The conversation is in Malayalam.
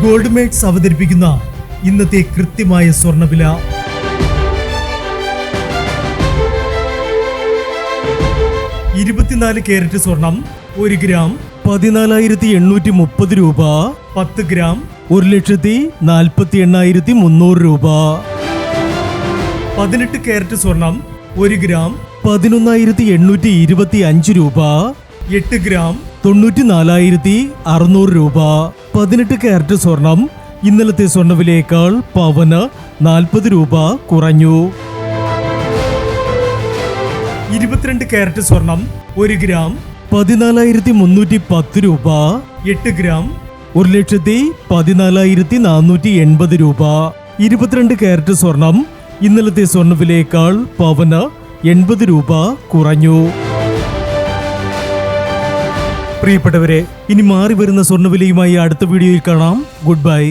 ഗോൾഡ് മേക്സ് അവതരിപ്പിക്കുന്ന ഇന്നത്തെ കൃത്യമായ സ്വർണ്ണവില. 24 കാരറ്റ് സ്വർണം 1 ഗ്രാം 14,830 രൂപ. 10 ഗ്രാം 1,48,300 രൂപ. 18 കാരറ്റ് സ്വർണം 1 ഗ്രാം 11,825 രൂപ. 8 ഗ്രാം 94,600 രൂപ. 18 കാരറ്റ് സ്വർണം ഇന്നലത്തെ സ്വർണ്ണവിലയേക്കാൾ പവന് 40 രൂപ കുറഞ്ഞു. 22 കാരറ്റ് സ്വർണം 1 ഗ്രാം 14,310 രൂപ. 8 ഗ്രാം 1,14,480 രൂപ. 22 കാരറ്റ് സ്വർണം ഇന്നലത്തെ സ്വർണ്ണവിലയേക്കാൾ പവന് 80 രൂപ കുറഞ്ഞു. പ്രിയപ്പെട്ടവരെ, ഇനി മാറി വരുന്ന സ്വർണ്ണവിലയുമായി അടുത്ത വീഡിയോയിൽ കാണാം. Good bye.